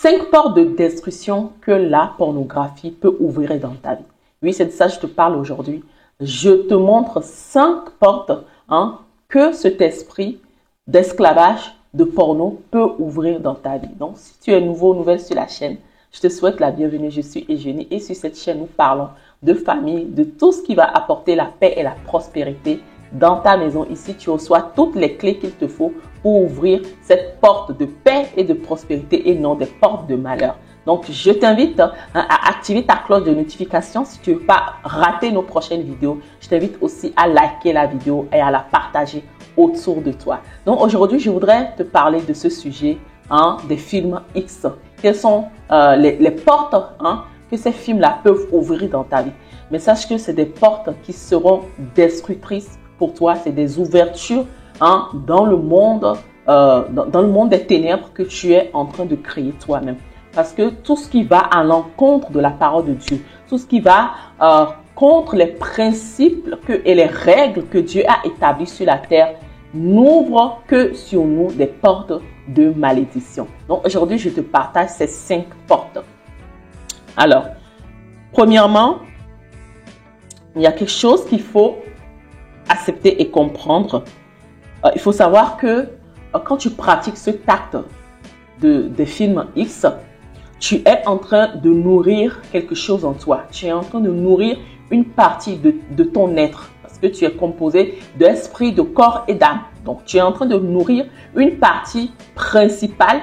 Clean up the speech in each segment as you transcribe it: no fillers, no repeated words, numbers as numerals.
5 portes de destruction que la pornographie peut ouvrir dans ta vie. Oui, c'est de ça que je te parle aujourd'hui. Je te montre 5 portes que cet esprit d'esclavage, de porno peut ouvrir dans ta vie. Donc, si tu es nouveau ou nouvelle sur la chaîne, je te souhaite la bienvenue. Je suis Eugénie et sur cette chaîne, nous parlons de famille, de tout ce qui va apporter la paix et la prospérité dans ta maison. Ici, tu reçois toutes les clés qu'il te faut pour ouvrir cette porte de paix et de prospérité et non des portes de malheur. Donc, je t'invite à activer ta cloche de notification si tu ne veux pas rater nos prochaines vidéos. Je t'invite aussi à liker la vidéo et à la partager autour de toi. Donc, aujourd'hui, je voudrais te parler de ce sujet des films X. Quelles sont les portes que ces films-là peuvent ouvrir dans ta vie. Mais sache que c'est des portes qui seront destructrices pour toi. C'est des ouvertures dans le monde des ténèbres que tu es en train de créer toi-même. Parce que tout ce qui va à l'encontre de la parole de Dieu, tout ce qui va contre les principes et les règles que Dieu a établies sur la terre, n'ouvre que sur nous des portes de malédiction. Donc aujourd'hui, je te partage ces 5 portes. Alors, premièrement, il y a quelque chose qu'il faut accepter et comprendre. Il faut savoir que quand tu pratiques ce acte des films X, tu es en train de nourrir quelque chose en toi. Tu es en train de nourrir une partie de ton être. Parce que tu es composé d'esprit, de corps et d'âme. Donc, tu es en train de nourrir une partie principale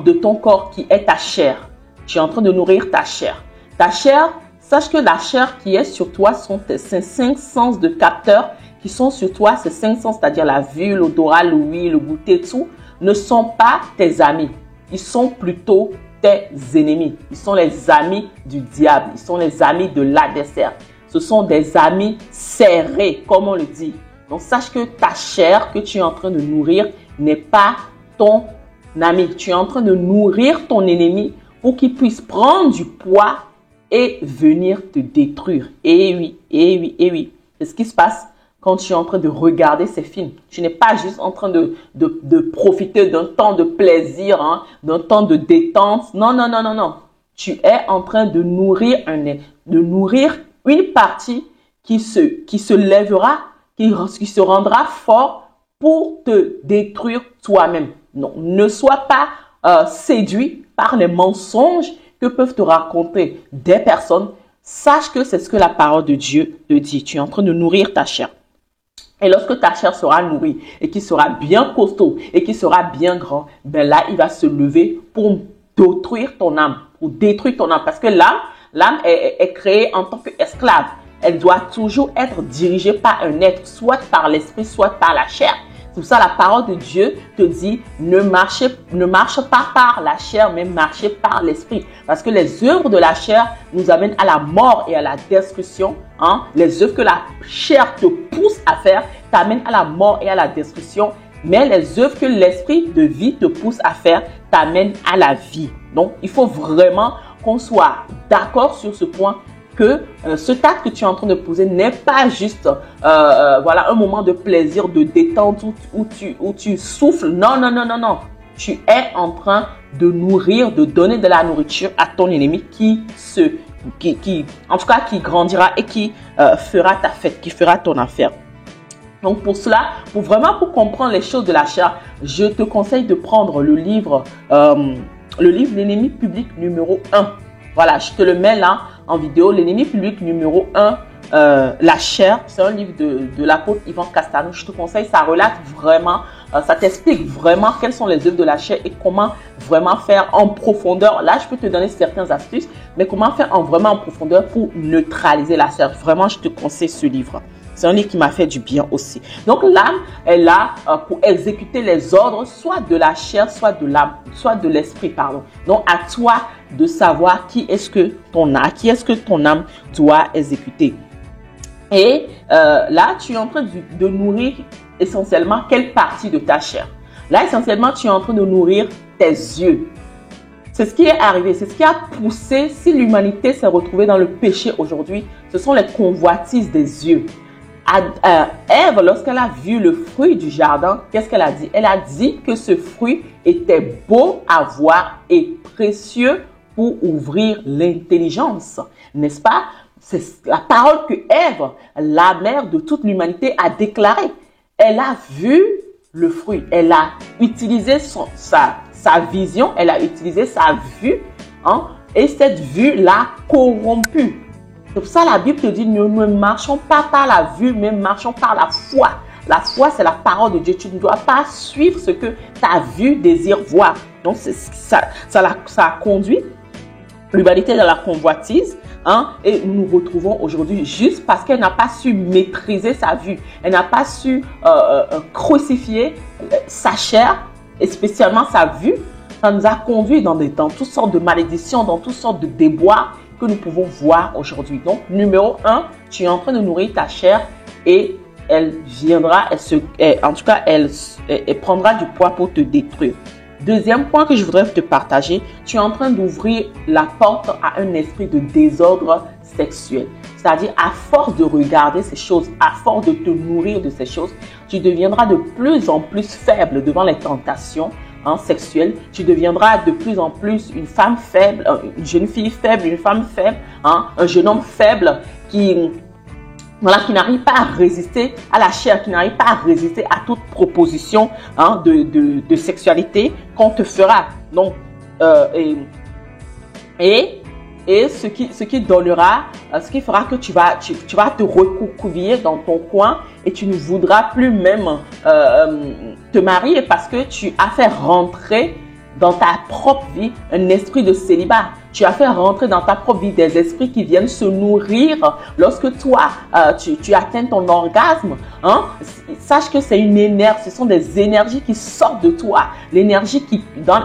de ton corps qui est ta chair. Tu es en train de nourrir ta chair. Ta chair, sache que la chair qui est sur toi sont ces 5 sens de capteurs qui sont sur toi. Ces 5 sens, c'est-à-dire la vue, l'odorat, l'ouïe, le goûter, tout, ne sont pas tes amis. Ils sont plutôt tes ennemis. Ils sont les amis du diable. Ils sont les amis de l'adversaire. Ce sont des amis serrés, comme on le dit. Donc, sache que ta chair que tu es en train de nourrir n'est pas ton ami. Tu es en train de nourrir ton ennemi pour qu'il puisse prendre du poids et venir te détruire. Et oui, et oui, et oui. C'est ce qui se passe quand tu es en train de regarder ces films. Tu n'es pas juste en train de profiter d'un temps de plaisir, d'un temps de détente. Non, non, non, non, non. Tu es en train de nourrir une partie qui se lèvera, qui se rendra fort pour te détruire toi-même. Non, ne sois pas séduit par les mensonges que peuvent te raconter des personnes. Sache que c'est ce que la parole de Dieu te dit. Tu es en train de nourrir ta chair. Et lorsque ta chair sera nourrie et qu'il sera bien costaud et qu'il sera bien grand, ben là, il va se lever pour détruire ton âme. Pour détruire ton âme. Parce que l'âme est créée en tant qu'esclave. Elle doit toujours être dirigée par un être, soit par l'esprit, soit par la chair. C'est pour ça la parole de Dieu te dit, ne marche pas par la chair, mais marchez par l'esprit. Parce que les œuvres de la chair nous amènent à la mort et à la destruction. Les œuvres que la chair te pousse à faire t'amènent à la mort et à la destruction. Mais les œuvres que l'esprit de vie te pousse à faire t'amènent à la vie. Donc, il faut vraiment qu'on soit d'accord sur ce point que ce acte que tu es en train de poser n'est pas juste un moment de plaisir, de détente où tu souffles. Non, non, non, non, non. Tu es en train de nourrir, de donner de la nourriture à ton ennemi qui grandira et qui fera ta fête, qui fera ton affaire. Donc pour cela, pour comprendre les choses de la chair, je te conseille de prendre le livre L'ennemi public numéro 1. Voilà, je te le mets là en vidéo. L'ennemi public numéro 1, la chair. C'est un livre de l'apôtre Yvan Castano. Je te conseille, ça relate vraiment, ça t'explique vraiment quelles sont les œuvres de la chair et comment vraiment faire en profondeur. Là, je peux te donner certaines astuces, mais comment faire vraiment en profondeur pour neutraliser la chair. Vraiment, je te conseille ce livre. C'est un livre qui m'a fait du bien aussi. Donc, l'âme est là pour exécuter les ordres, soit de la chair, soit de l'âme, soit de l'esprit, pardon. Donc, à toi de savoir qui est-ce que ton âme doit exécuter. Et là, tu es en train de nourrir essentiellement quelle partie de ta chair? Là, essentiellement, tu es en train de nourrir tes yeux. C'est ce qui est arrivé, c'est ce qui a poussé, si l'humanité s'est retrouvée dans le péché aujourd'hui, ce sont les convoitises des yeux. Ève, lorsqu'elle a vu le fruit du jardin, qu'est-ce qu'elle a dit? Elle a dit que ce fruit était beau à voir et précieux pour ouvrir l'intelligence. N'est-ce pas? C'est la parole que Ève, la mère de toute l'humanité, a déclarée. Elle a vu le fruit. Elle a utilisé sa vision, elle a utilisé sa vue, et cette vue l'a corrompue. C'est pour ça que la Bible te dit, nous ne marchons pas par la vue, mais marchons par la foi. La foi, c'est la parole de Dieu. Tu ne dois pas suivre ce que ta vue désire voir. Donc, ça a conduit l'humanité dans la convoitise. Et nous nous retrouvons aujourd'hui juste parce qu'elle n'a pas su maîtriser sa vue. Elle n'a pas su crucifier sa chair et spécialement sa vue. Ça nous a conduit dans toutes sortes de malédictions, dans toutes sortes de déboires que nous pouvons voir aujourd'hui. Donc, numéro 1, tu es en train de nourrir ta chair et elle viendra, elle prendra du poids pour te détruire. Deuxième point que je voudrais te partager, tu es en train d'ouvrir la porte à un esprit de désordre sexuel. C'est-à-dire, à force de regarder ces choses, à force de te nourrir de ces choses, tu deviendras de plus en plus faible devant les tentations sexuelles. Tu deviendras de plus en plus une femme faible, une jeune fille faible, une femme faible, un jeune homme faible qui n'arrive pas à résister à la chair, qui n'arrive pas à résister à toute proposition de sexualité qu'on te fera. Donc, ce qui fera que tu vas te recroqueviller dans ton coin et tu ne voudras plus même te marier parce que tu as fait rentrer dans ta propre vie un esprit de célibat. Tu as fait rentrer dans ta propre vie des esprits qui viennent se nourrir lorsque toi, tu atteins ton orgasme. Sache que c'est une énergie, ce sont des énergies qui sortent de toi. L'énergie dans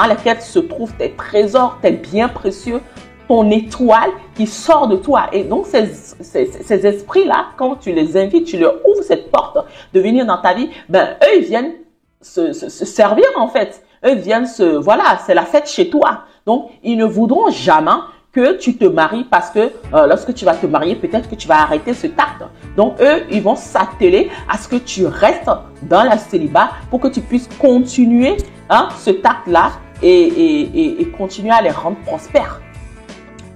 laquelle se trouvent tes trésors, tes biens précieux, ton étoile qui sort de toi. Et donc, ces esprits-là, quand tu les invites, tu leur ouvres cette porte de venir dans ta vie, eux, ils viennent se servir en fait. Eux viennent c'est la fête chez toi. Donc, ils ne voudront jamais que tu te maries parce que lorsque tu vas te marier, peut-être que tu vas arrêter ce acte. Donc, eux, ils vont s'atteler à ce que tu restes dans la célibat pour que tu puisses continuer ce acte-là et continuer à les rendre prospères.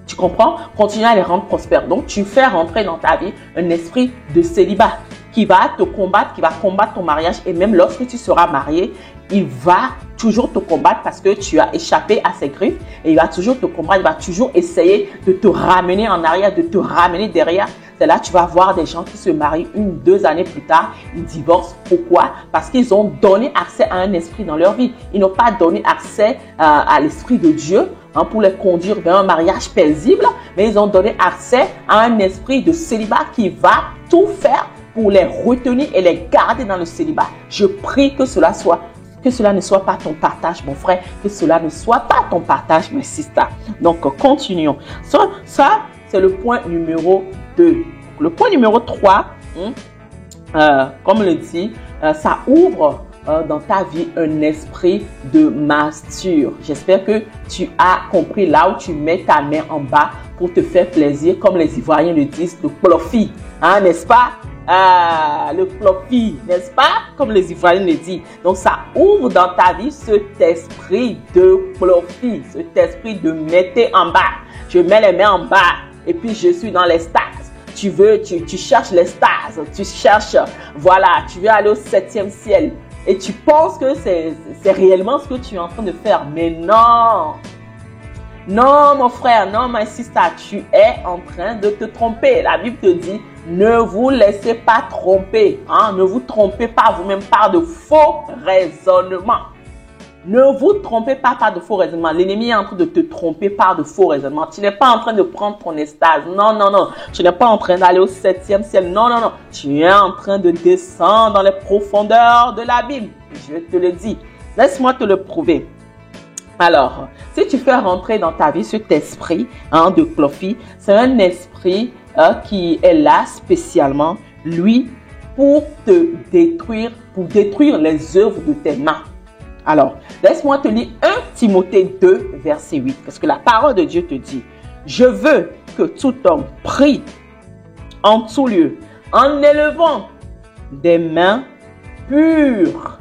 Tu comprends? Continuer à les rendre prospères. Donc, tu fais rentrer dans ta vie un esprit de célibat qui va te combattre, qui va combattre ton mariage. Et même lorsque tu seras marié, il va toujours te combattre parce que tu as échappé à ses griffes. Et il va toujours te combattre, il va toujours essayer de te ramener en arrière, de te ramener derrière. C'est là que tu vas voir des gens qui se marient 1-2 années plus tard, ils divorcent. Pourquoi? Parce qu'ils ont donné accès à un esprit dans leur vie. Ils n'ont pas donné accès à l'esprit de Dieu pour les conduire vers un mariage paisible, mais ils ont donné accès à un esprit de célibat qui va tout faire pour les retenir et les garder dans le célibat. Je prie que cela ne soit pas ton partage, mon frère, que cela ne soit pas ton partage, mes sisters. Donc, continuons. Ça c'est le point numéro 2. Le point numéro 3, comme le dit, ça ouvre dans ta vie un esprit de masture. J'espère que tu as compris là où tu mets ta main en bas pour te faire plaisir, comme les Ivoiriens le disent, le plofi, n'est-ce pas? Le plofi, n'est-ce pas? Comme les Ivoiriens le disent. Donc, ça ouvre dans ta vie cet esprit de plofi, cet esprit de mettre en bas. Je mets les mains en bas et puis je suis dans l'extase. Tu cherches l'extase, tu cherches, tu veux aller au 7e ciel. Et tu penses que c'est réellement ce que tu es en train de faire. Mais non! Non, mon frère, non, ma sister, tu es en train de te tromper. La Bible te dit, ne vous laissez pas tromper. Ne vous trompez pas vous-même par de faux raisonnements. Ne vous trompez pas par de faux raisonnements. L'ennemi est en train de te tromper par de faux raisonnements. Tu n'es pas en train de prendre ton extase. Non, non, non. Tu n'es pas en train d'aller au 7e ciel. Non, non, non. Tu es en train de descendre dans les profondeurs de la Bible. Je te le dis. Laisse-moi te le prouver. Alors, si tu fais rentrer dans ta vie cet esprit de Clofi, c'est un esprit qui est là spécialement, lui, pour te détruire, pour détruire les œuvres de tes mains. Alors, laisse-moi te lire 1 Timothée 2, verset 8, parce que la parole de Dieu te dit, « Je veux que tout homme prie en tout lieu, en élevant des mains pures,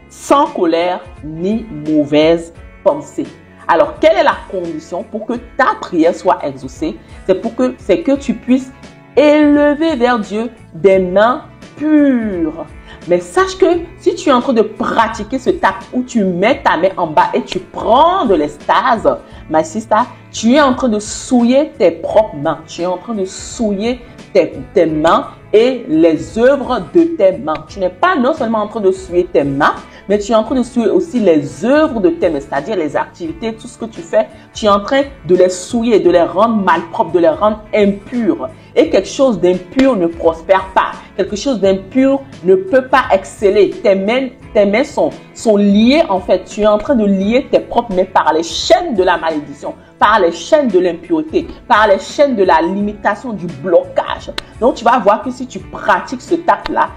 sans colère ni mauvaise pensée. Alors, quelle est la condition pour que ta prière soit exaucée? C'est que tu puisses élever vers Dieu des mains pures. Mais sache que si tu es en train de pratiquer ce acte où tu mets ta main en bas et tu prends de l'extase, ma sister, tu es en train de souiller tes propres mains. Tu es en train de souiller tes mains et les œuvres de tes mains. Tu n'es pas non seulement en train de souiller tes mains, mais tu es en train de souiller aussi les œuvres de tes mains, c'est-à-dire les activités, tout ce que tu fais. Tu es en train de les souiller, de les rendre malpropres, de les rendre impures. Et quelque chose d'impur ne prospère pas. Quelque chose d'impur ne peut pas exceller. Tes mains sont liées en fait. Tu es en train de lier tes propres mains par les chaînes de la malédiction, par les chaînes de l'impureté, par les chaînes de la limitation, du blocage. Donc, tu vas voir que si tu pratiques ce acte-là,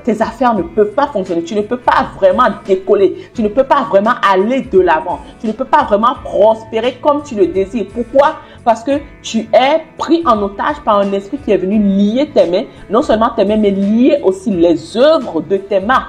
tes affaires ne peuvent pas fonctionner. Tu ne peux pas vraiment décoller. Tu ne peux pas vraiment aller de l'avant. Tu ne peux pas vraiment prospérer comme tu le désires. Pourquoi? Parce que tu es pris en otage par un esprit qui est venu lier tes mains. Non seulement tes mains, mais lier aussi les œuvres de tes mains.